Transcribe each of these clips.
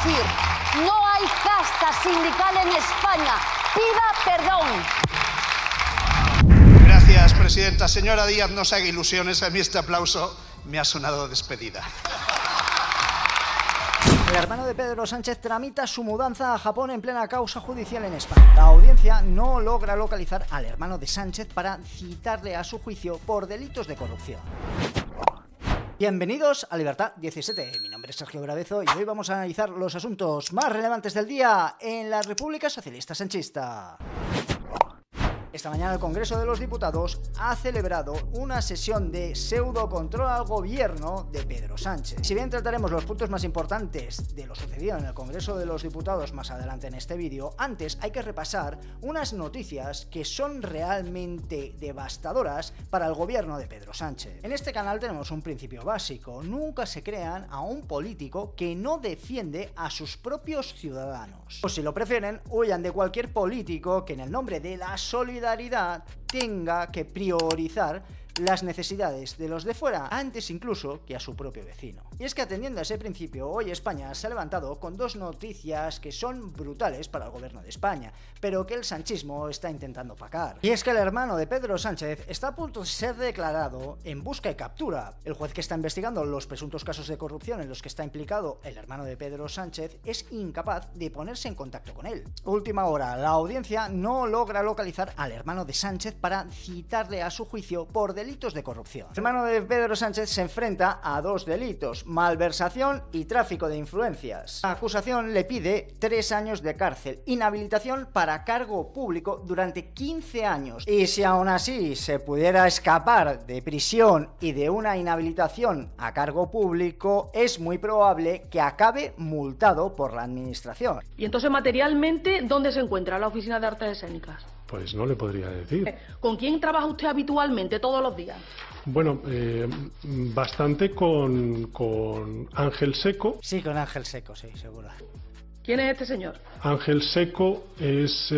decir, no hay casta sindical en España. Pida perdón. Gracias, presidenta. Señora Díaz, no se haga ilusiones. A mí este aplauso me ha sonado despedida. El hermano de Pedro Sánchez tramita su mudanza a Japón en plena causa judicial en España. La audiencia no logra localizar al hermano de Sánchez para citarle a su juicio por delitos de corrupción. Bienvenidos a Libertad 17. Mi nombre es Sergio Gravezo y hoy vamos a analizar los asuntos más relevantes del día en la República Socialista Sanchista. Esta mañana el Congreso de los Diputados ha celebrado una sesión de pseudo-control al gobierno de Pedro Sánchez. Si bien trataremos los puntos más importantes de lo sucedido en el Congreso de los Diputados más adelante en este vídeo, antes hay que repasar unas noticias que son realmente devastadoras para el gobierno de Pedro Sánchez. En este canal tenemos un principio básico: nunca se crean a un político que no defiende a sus propios ciudadanos. O si lo prefieren, huyan de cualquier político que en el nombre de la solidaridad tenga que priorizar las necesidades de los de fuera antes incluso que a su propio vecino. Y es que atendiendo a ese principio, hoy España se ha levantado con dos noticias que son brutales para el gobierno de España, pero que el sanchismo está intentando opacar. Y es que el hermano de Pedro Sánchez está a punto de ser declarado en busca y captura. El juez que está investigando los presuntos casos de corrupción en los que está implicado el hermano de Pedro Sánchez es incapaz de ponerse en contacto con él. Última hora, la audiencia no logra localizar al hermano de Sánchez para citarle a su juicio por delitos de corrupción. El hermano de Pedro Sánchez se enfrenta a dos delitos: malversación y tráfico de influencias. La acusación le pide 3 años de cárcel, inhabilitación para cargo público durante 15 años. Y si aún así se pudiera escapar de prisión y de una inhabilitación a cargo público, es muy probable que acabe multado por la administración. Y entonces, materialmente, ¿dónde se encuentra la Oficina de Artes Escénicas? Pues no le podría decir. ¿Con quién trabaja usted habitualmente todos los días? Bueno, bastante con Ángel Seco. Sí, con Ángel Seco, sí, seguro. ¿Quién es este señor? Ángel Seco es...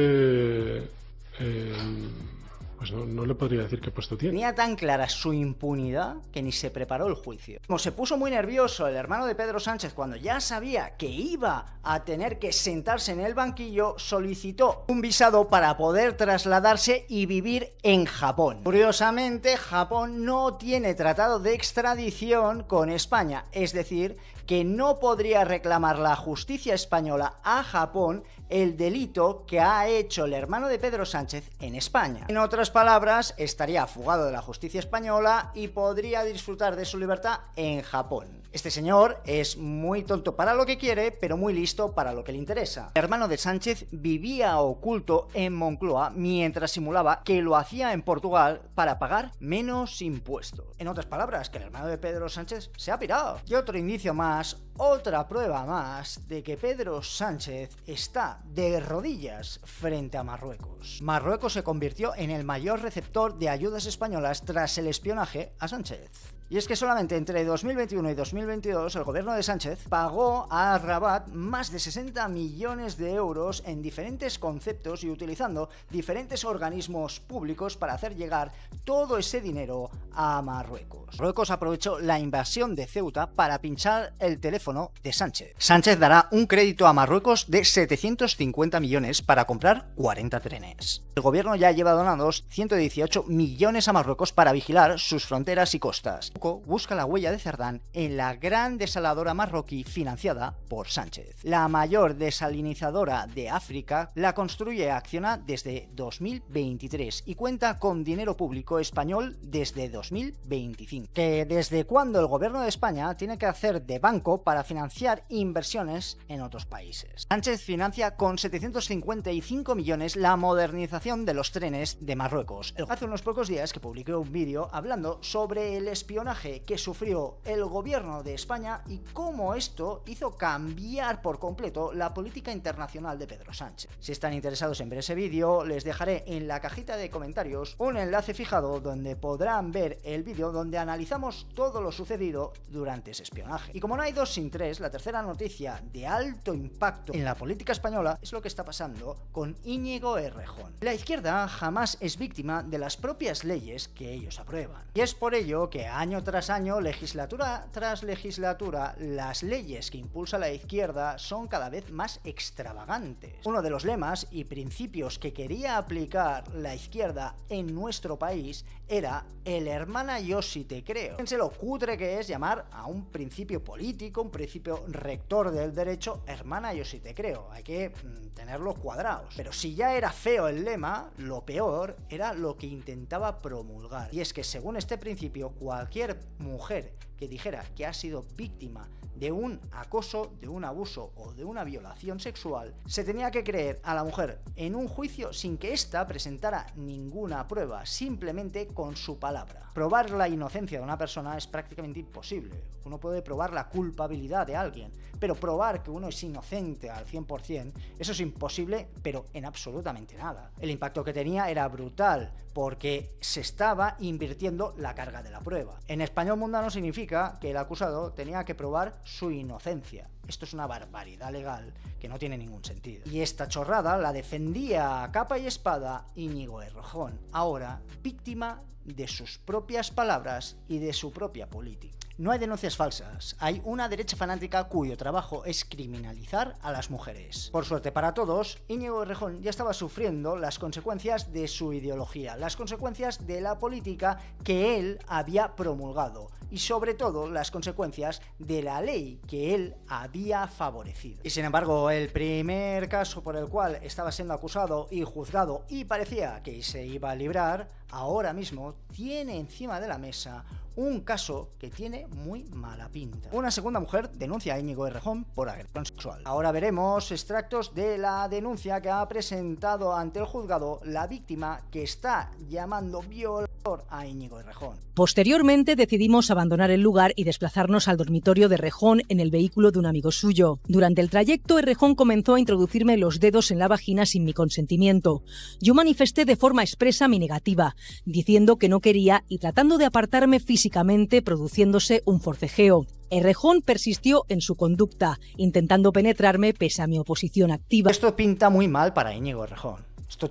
pues no le podría decir qué puesto tiene. Tenía tan clara su impunidad que ni se preparó el juicio. Como se puso muy nervioso el hermano de Pedro Sánchez cuando ya sabía que iba a tener que sentarse en el banquillo, solicitó un visado para poder trasladarse y vivir en Japón. Curiosamente, Japón no tiene tratado de extradición con España, es decir, que no podría reclamar la justicia española a Japón el delito que ha hecho el hermano de Pedro Sánchez en España. En otras palabras, estaría fugado de la justicia española y podría disfrutar de su libertad en Japón. Este señor es muy tonto para lo que quiere, pero muy listo para lo que le interesa. El hermano de Sánchez vivía oculto en Moncloa mientras simulaba que lo hacía en Portugal para pagar menos impuestos. En otras palabras, que el hermano de Pedro Sánchez se ha pirado. Y otro indicio más, otra prueba más de que Pedro Sánchez está de rodillas frente a Marruecos. Marruecos se convirtió en el mayor receptor de ayudas españolas tras el espionaje a Sánchez. Y es que solamente entre 2021 y 2022 el gobierno de Sánchez pagó a Rabat más de 60 millones de euros en diferentes conceptos y utilizando diferentes organismos públicos para hacer llegar todo ese dinero a Marruecos. Marruecos aprovechó la invasión de Ceuta para pinchar el teléfono de Sánchez. Sánchez dará un crédito a Marruecos de 750 millones para comprar 40 trenes. El gobierno ya lleva donados 118 millones a Marruecos para vigilar sus fronteras y costas. Busca la huella de Cerdán en la gran desaladora marroquí financiada por Sánchez. La mayor desalinizadora de África la construye Acciona desde 2023 y cuenta con dinero público español desde 2025. ¿Que desde cuándo el gobierno de España tiene que hacer de banco para financiar inversiones en otros países? Sánchez financia con 755 millones la modernización de los trenes de Marruecos. Hace unos pocos días que publiqué un vídeo hablando sobre el espionaje que sufrió el gobierno de España y cómo esto hizo cambiar por completo la política internacional de Pedro Sánchez. Si están interesados en ver ese vídeo, les dejaré en la cajita de comentarios un enlace fijado donde podrán ver el vídeo donde analizamos todo lo sucedido durante ese espionaje. Y como no hay dos sin tres, la tercera noticia de alto impacto en la política española es lo que está pasando con Íñigo Errejón. La izquierda jamás es víctima de las propias leyes que ellos aprueban. Y es por ello que año año tras año, legislatura tras legislatura, las leyes que impulsa la izquierda son cada vez más extravagantes. Uno de los lemas y principios que quería aplicar la izquierda en nuestro país era el hermana yo sí te creo. Fíjense lo cutre que es llamar a un principio político, un principio rector del derecho, hermana yo sí te creo. Hay que tenerlos cuadrados. Pero si ya era feo el lema, lo peor era lo que intentaba promulgar. Y es que según este principio, cualquier mujer que dijera que ha sido víctima de un acoso, de un abuso o de una violación sexual, se tenía que creer a la mujer en un juicio sin que ésta presentara ninguna prueba, simplemente con su palabra. Probar la inocencia de una persona es prácticamente imposible. Uno puede probar la culpabilidad de alguien, pero probar que uno es inocente al 100%, eso es imposible, pero en absolutamente nada. El impacto que tenía era brutal, porque se estaba invirtiendo la carga de la prueba. En español mundano significa que el acusado tenía que probar su inocencia. Esto es una barbaridad legal que no tiene ningún sentido. Y esta chorrada la defendía a capa y espada Íñigo Errejón, ahora víctima de sus propias palabras y de su propia política. No hay denuncias falsas, hay una derecha fanática cuyo trabajo es criminalizar a las mujeres. Por suerte para todos, Íñigo Errejón ya estaba sufriendo las consecuencias de su ideología, las consecuencias de la política que él había promulgado y sobre todo las consecuencias de la ley que él había favorecido. Y sin embargo, el primer caso por el cual estaba siendo acusado y juzgado y parecía que se iba a librar, ahora mismo tiene encima de la mesa un caso que tiene muy mala pinta. Una segunda mujer denuncia a Íñigo Errejón por agresión sexual. Ahora veremos extractos de la denuncia que ha presentado ante el juzgado la víctima, que está llamando violador a Íñigo Errejón. Posteriormente decidimos abandonar el lugar y desplazarnos al dormitorio de Errejón en el vehículo de un amigo suyo. Durante el trayecto, Errejón comenzó a introducirme los dedos en la vagina sin mi consentimiento. Yo manifesté de forma expresa mi negativa, diciendo que no quería y tratando de apartarme físicamente, produciéndose un forcejeo. Errejón persistió en su conducta, intentando penetrarme pese a mi oposición activa. Esto pinta muy mal para Íñigo Errejón. Esto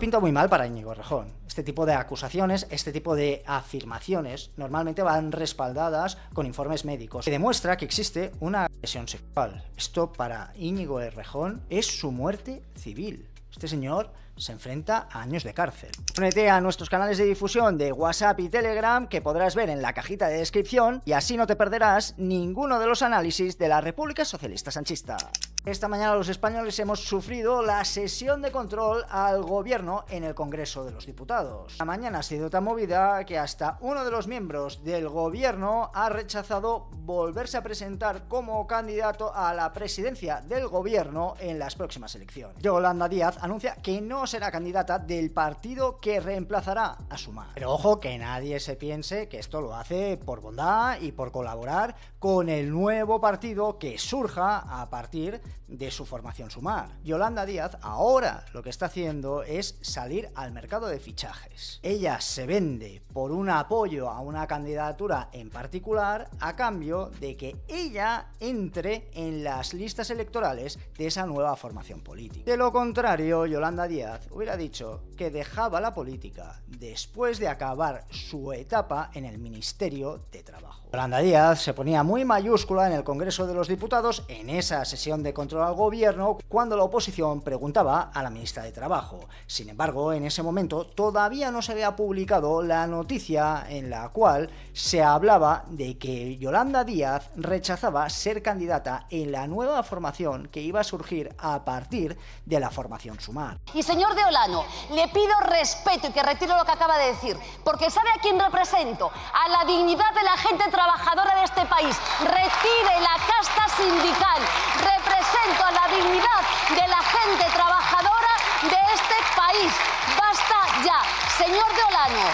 pinta muy mal para Íñigo Errejón. Este tipo de acusaciones, este tipo de afirmaciones normalmente van respaldadas con informes médicos que demuestra que existe una agresión sexual. Esto para Íñigo Errejón es su muerte civil. Este señor se enfrenta a años de cárcel. Únete a nuestros canales de difusión de WhatsApp y Telegram, que podrás ver en la cajita de descripción, y así no te perderás ninguno de los análisis de la República Socialista Sanchista. Esta mañana los españoles hemos sufrido la sesión de control al gobierno en el Congreso de los Diputados. La mañana ha sido tan movida que hasta uno de los miembros del gobierno ha rechazado volverse a presentar como candidato a la presidencia del gobierno en las próximas elecciones. Yolanda Díaz anuncia que no será candidata del partido que reemplazará a Sumar. Pero ojo, que nadie se piense que esto lo hace por bondad y por colaborar con el nuevo partido que surja a partir de su formación Sumar. Yolanda Díaz ahora lo que está haciendo es salir al mercado de fichajes. Ella se vende por un apoyo a una candidatura en particular a cambio de que ella entre en las listas electorales de esa nueva formación política. De lo contrario, Yolanda Díaz hubiera dicho que dejaba la política después de acabar su etapa en el Ministerio de Trabajo. Yolanda Díaz se ponía muy mayúscula en el Congreso de los Diputados en esa sesión de control al gobierno cuando la oposición preguntaba a la ministra de Trabajo. Sin embargo, en ese momento todavía no se había publicado la noticia en la cual se hablaba de que Yolanda Díaz rechazaba ser candidata en la nueva formación que iba a surgir a partir de la formación Sumar. Y señor de Olano, le pido respeto y que retire lo que acaba de decir, porque ¿sabe a quién represento? A la dignidad de la gente trabajadora de este país. Retire la casta sindical. Represento a la dignidad de la gente trabajadora de este país. Basta ya. Señor de Olano,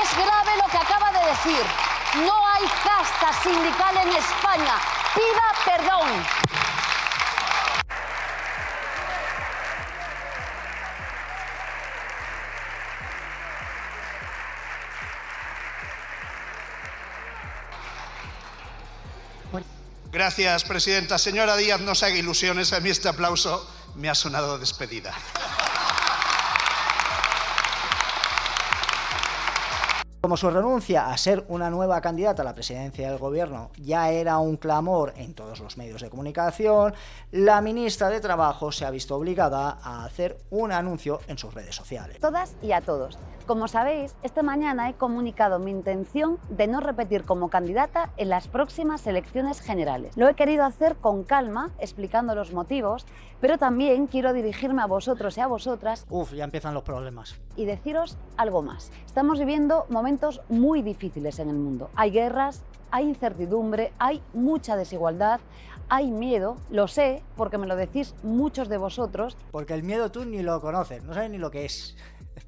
es grave lo que acaba de decir. No hay casta sindical en España. Pida perdón. Gracias, presidenta. Señora Díaz, no se haga ilusiones. A mí este aplauso me ha sonado despedida. Como su renuncia a ser una nueva candidata a la presidencia del gobierno ya era un clamor en todos los medios de comunicación, la ministra de Trabajo se ha visto obligada a hacer un anuncio en sus redes sociales. Todas y a todos. Como sabéis, esta mañana he comunicado mi intención de no repetir como candidata en las próximas elecciones generales. Lo he querido hacer con calma, explicando los motivos, pero también quiero dirigirme a vosotros y a vosotras. Ya empiezan los problemas. Y deciros algo más. Estamos viviendo momentos muy difíciles en el mundo. Hay guerras, hay incertidumbre, hay mucha desigualdad, hay miedo. Lo sé porque me lo decís muchos de vosotros. Porque el miedo tú ni lo conoces, no sabes ni lo que es.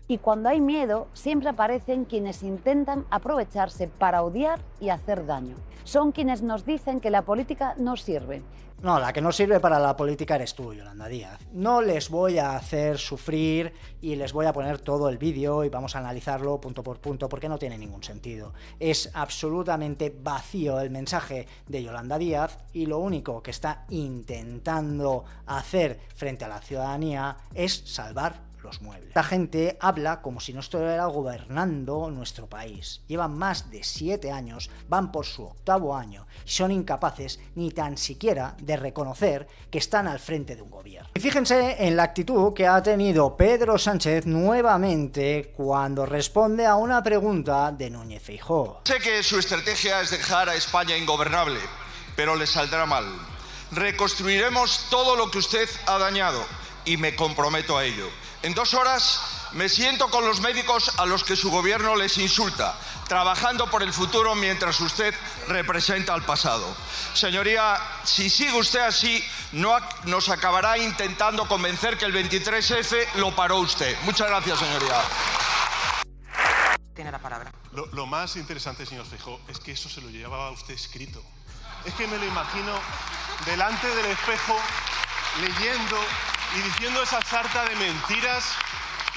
Y cuando hay miedo, siempre aparecen quienes intentan aprovecharse para odiar y hacer daño. Son quienes nos dicen que la política no sirve. No, la que no sirve para la política eres tú, Yolanda Díaz. No les voy a hacer sufrir y les voy a poner todo el vídeo y vamos a analizarlo punto por punto porque no tiene ningún sentido. Es absolutamente vacío el mensaje de Yolanda Díaz y lo único que está intentando hacer frente a la ciudadanía es salvar los muebles. La gente habla como si no estuviera gobernando nuestro país. Llevan más de 7 años, van por su 8º año y son incapaces ni tan siquiera de reconocer que están al frente de un gobierno. Y fíjense en la actitud que ha tenido Pedro Sánchez nuevamente cuando responde a una pregunta de Núñez Feijóo. Sé que su estrategia es dejar a España ingobernable, pero le saldrá mal. Reconstruiremos todo lo que usted ha dañado y me comprometo a ello. En 2 horas me siento con los médicos a los que su gobierno les insulta, trabajando por el futuro mientras usted representa al pasado. Señoría, si sigue usted así, nos acabará intentando convencer que el 23F lo paró usted. Muchas gracias, señoría. Tiene la palabra. Lo más interesante, señor Feijóo, es que eso se lo llevaba usted escrito. Es que me lo imagino delante del espejo, leyendo y diciendo esa sarta de mentiras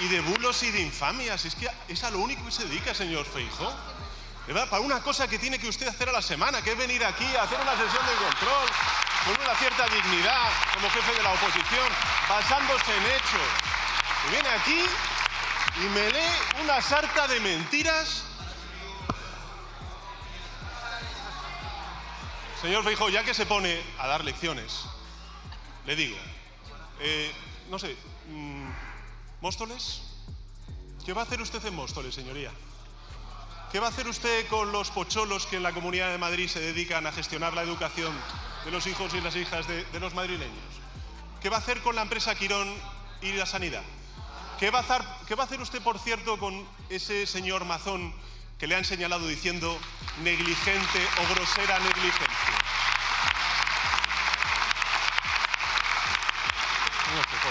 y de bulos y de infamias. Es que es a lo único que se dedica, señor Feijóo. Para una cosa que tiene que usted hacer a la semana, que es venir aquí a hacer una sesión de control con una cierta dignidad como jefe de la oposición, basándose en hechos. Y viene aquí y me lee una sarta de mentiras. Señor Feijóo, ya que se pone a dar lecciones, le digo, no sé, ¿Móstoles? ¿Qué va a hacer usted en Móstoles, señoría? ¿Qué va a hacer usted con los pocholos que en la Comunidad de Madrid se dedican a gestionar la educación de los hijos y las hijas de los madrileños? ¿Qué va a hacer con la empresa Quirón y la sanidad? ¿Qué va a hacer usted, por cierto, con ese señor Mazón que le han señalado diciendo negligente o grosera negligencia? Señor Feijóo,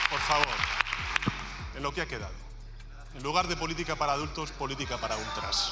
por favor, en lo que ha quedado. En lugar de política para adultos, política para ultras.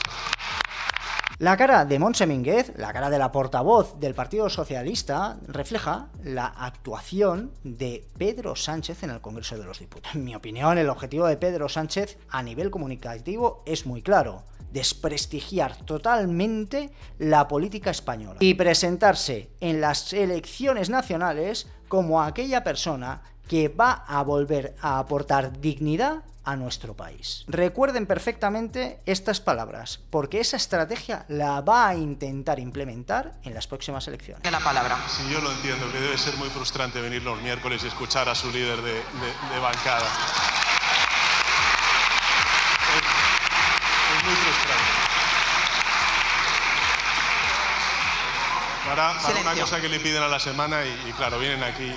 La cara de Montse Mínguez, la cara de la portavoz del Partido Socialista, refleja la actuación de Pedro Sánchez en el Congreso de los Diputados. En mi opinión, el objetivo de Pedro Sánchez a nivel comunicativo es muy claro: desprestigiar totalmente la política española y presentarse en las elecciones nacionales como aquella persona que va a volver a aportar dignidad a nuestro país. Recuerden perfectamente estas palabras, porque esa estrategia la va a intentar implementar en las próximas elecciones. De la palabra. Sí, yo lo entiendo, que debe ser muy frustrante venir los miércoles y escuchar a su líder de bancada. Es muy frustrante. Para una cosa que le piden a la semana y claro, vienen aquí y...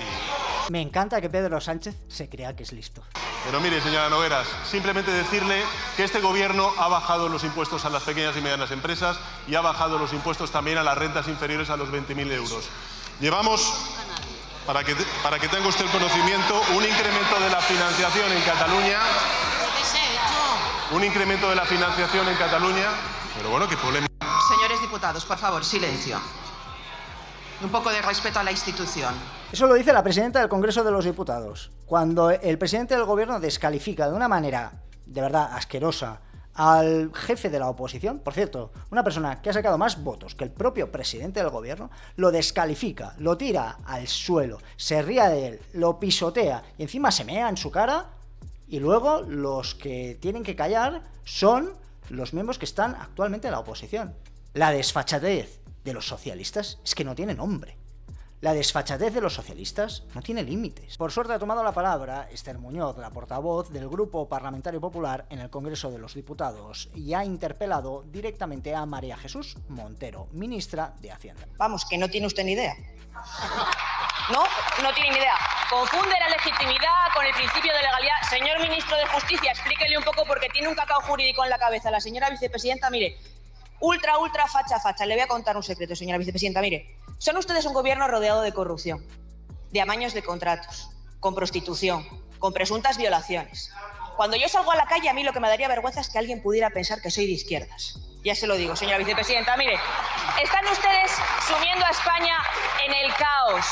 Me encanta que Pedro Sánchez se crea que es listo. Pero mire, señora Nogueras, simplemente decirle que este gobierno ha bajado los impuestos a las pequeñas y medianas empresas y ha bajado los impuestos también a las rentas inferiores a los 20.000 euros. Llevamos, para que tenga usted el conocimiento, un incremento de la financiación en Cataluña. Un incremento de la financiación en Cataluña. Pero bueno, qué polémica. Señores diputados, por favor, silencio. Un poco de respeto a la institución. Eso lo dice la presidenta del Congreso de los Diputados. Cuando el presidente del gobierno descalifica de una manera de verdad asquerosa al jefe de la oposición, por cierto, una persona que ha sacado más votos que el propio presidente del gobierno, lo descalifica, lo tira al suelo, se ríe de él, lo pisotea y encima se mea en su cara, y luego los que tienen que callar son los miembros que están actualmente en la oposición. La desfachatez de los socialistas es que no tiene nombre. La desfachatez de los socialistas no tiene límites. Por suerte ha tomado la palabra Esther Muñoz, la portavoz del Grupo Parlamentario Popular en el Congreso de los Diputados, y ha interpelado directamente a María Jesús Montero, ministra de Hacienda. Vamos, que no tiene usted ni idea. No tiene ni idea. Confunde la legitimidad con el principio de legalidad. Señor ministro de Justicia, explíquele un poco porque tiene un cacao jurídico en la cabeza. La señora vicepresidenta, mire, ultra facha. Le voy a contar un secreto, señora vicepresidenta, mire. Son ustedes un gobierno rodeado de corrupción, de amaños de contratos, con prostitución, con presuntas violaciones. Cuando yo salgo a la calle, a mí lo que me daría vergüenza es que alguien pudiera pensar que soy de izquierdas. Ya se lo digo, señora vicepresidenta. Mire, están ustedes sumiendo a España en el caos.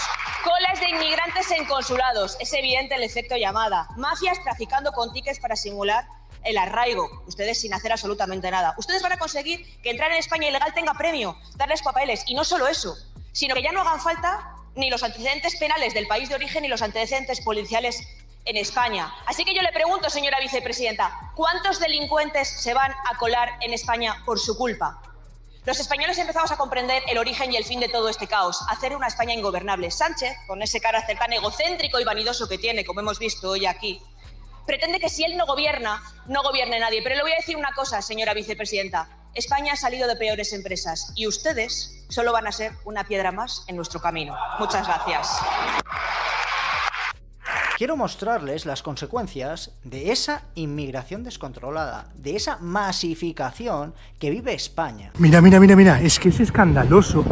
Colas de inmigrantes en consulados. Es evidente el efecto llamada. Mafias traficando con tickets para simular el arraigo. Ustedes sin hacer absolutamente nada. Ustedes van a conseguir que entrar en España ilegal tenga premio, darles papeles. Y no solo eso, sino que ya no hagan falta ni los antecedentes penales del país de origen ni los antecedentes policiales en España. Así que yo le pregunto, señora vicepresidenta, ¿cuántos delincuentes se van a colar en España por su culpa? Los españoles empezamos a comprender el origen y el fin de todo este caos, hacer una España ingobernable. Sánchez, con ese carácter tan egocéntrico y vanidoso que tiene, como hemos visto hoy aquí, pretende que si él no gobierna, no gobierne nadie. Pero le voy a decir una cosa, señora vicepresidenta. España ha salido de peores empresas y ustedes solo van a ser una piedra más en nuestro camino. Muchas gracias. Quiero mostrarles las consecuencias de esa inmigración descontrolada, de esa masificación que vive España. Mira, es que es escandaloso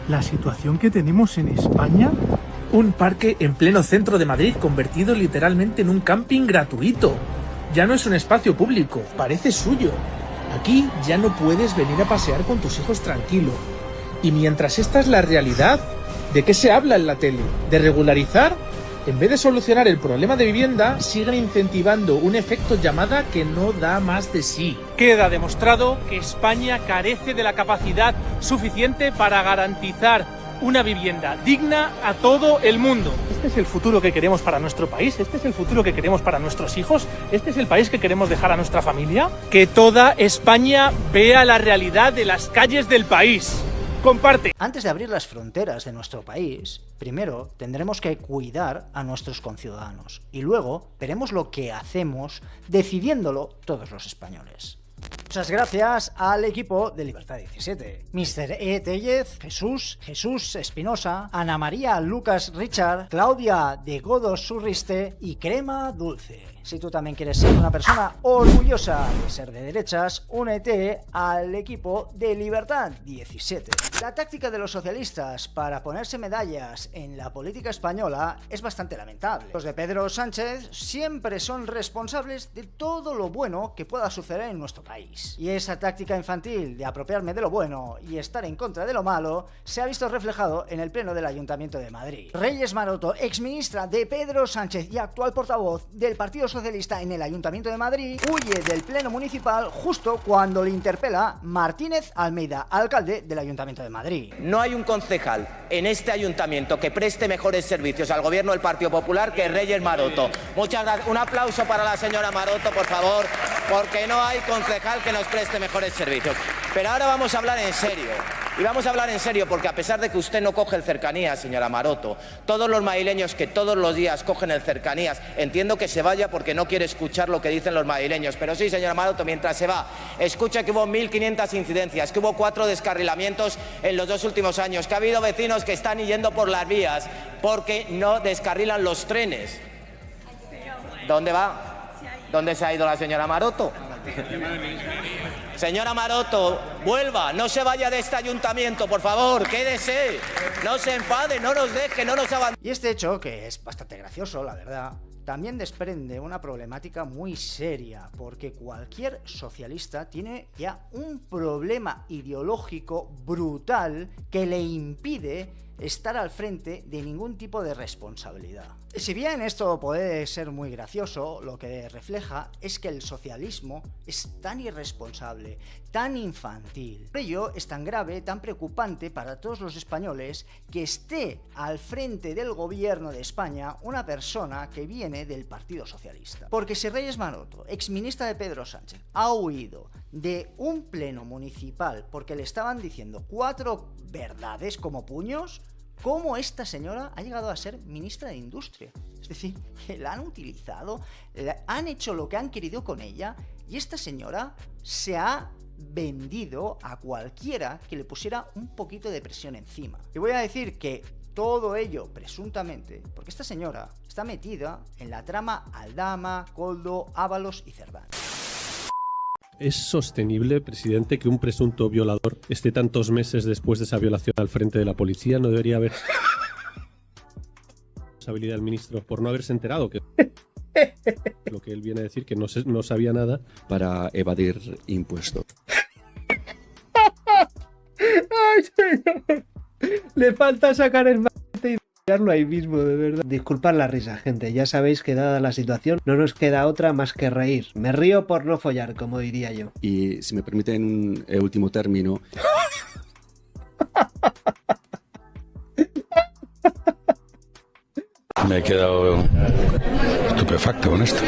la situación que tenemos en España. Un parque en pleno centro de Madrid convertido literalmente en un camping gratuito. Ya no es un espacio público, parece suyo. Aquí ya no puedes venir a pasear con tus hijos tranquilo. Y mientras esta es la realidad, ¿de qué se habla en la tele? ¿De regularizar? En vez de solucionar el problema de vivienda, siguen incentivando un efecto llamada que no da más de sí. Queda demostrado que España carece de la capacidad suficiente para garantizar una vivienda digna a todo el mundo. Este es el futuro que queremos para nuestro país, este es el futuro que queremos para nuestros hijos, este es el país que queremos dejar a nuestra familia. Que toda España vea la realidad de las calles del país. Comparte. Antes de abrir las fronteras de nuestro país, primero tendremos que cuidar a nuestros conciudadanos y luego veremos lo que hacemos decidiéndolo todos los españoles. Muchas gracias al equipo de Libertad 17. Mr. E. Tellez, Jesús Espinosa, Ana María Lucas Richard, Claudia de Godos Surriste y Crema Dulce. Si tú también quieres ser una persona orgullosa de ser de derechas, únete al equipo de Libertad 17. La táctica de los socialistas para ponerse medallas en la política española es bastante lamentable. Los de Pedro Sánchez siempre son responsables de todo lo bueno que pueda suceder en nuestro país. Y esa táctica infantil de apropiarme de lo bueno y estar en contra de lo malo se ha visto reflejado en el pleno del Ayuntamiento de Madrid. Reyes Maroto, exministra de Pedro Sánchez y actual portavoz del Partido Socialista en el Ayuntamiento de Madrid, huye del pleno municipal justo cuando le interpela Martínez Almeida, alcalde del Ayuntamiento de Madrid. No hay un concejal en este ayuntamiento que preste mejores servicios al gobierno del Partido Popular que Reyes Maroto. Muchas gracias. Un aplauso para la señora Maroto, por favor, porque no hay concejal que nos preste mejores servicios. Pero ahora vamos a hablar en serio. Y vamos a hablar en serio porque a pesar de que usted no coge el Cercanías, señora Maroto, todos los madrileños que todos los días cogen el Cercanías, entiendo que se vaya porque no quiere escuchar lo que dicen los madrileños, pero sí, señora Maroto, mientras se va, escucha que hubo 1.500 incidencias, que hubo 4 descarrilamientos en los 2 últimos años, que ha habido vecinos que están yendo por las vías porque no descarrilan los trenes. ¿Dónde va? ¿Dónde se ha ido la señora Maroto? Señora Maroto, vuelva, no se vaya de este ayuntamiento, por favor, quédese, no se enfade, no nos deje, no nos abandone. Y este hecho, que es bastante gracioso, la verdad, también desprende una problemática muy seria, porque cualquier socialista tiene ya un problema ideológico brutal que le impide estar al frente de ningún tipo de responsabilidad. Si bien esto puede ser muy gracioso, lo que refleja es que el socialismo es tan irresponsable, tan infantil. Por ello es tan grave, tan preocupante para todos los españoles que esté al frente del gobierno de España una persona que viene del Partido Socialista. Porque si Reyes Maroto, exministra de Pedro Sánchez, ha huido de un pleno municipal porque le estaban diciendo 4 verdades como puños, ¿cómo esta señora ha llegado a ser ministra de Industria? Es decir, que la han utilizado, han hecho lo que han querido con ella y esta señora se ha vendido a cualquiera que le pusiera un poquito de presión encima. Y voy a decir que todo ello, presuntamente, porque esta señora está metida en la trama Aldama, Koldo, Ábalos y Cerdán. ¿Es sostenible, presidente, que un presunto violador esté tantos meses después de esa violación al frente de la policía? ¿No debería haber responsabilidad del ministro por no haberse enterado? Que lo que él viene a decir, que no sabía nada. Para evadir impuestos. ¡Ay, señor! Le falta sacar el mate y tirarlo ahí mismo, de verdad. Disculpad la risa, gente. Ya sabéis que dada la situación no nos queda otra más que reír. Me río por no follar, como diría yo. Y si me permiten un último término... Me he quedado estupefacto con esto.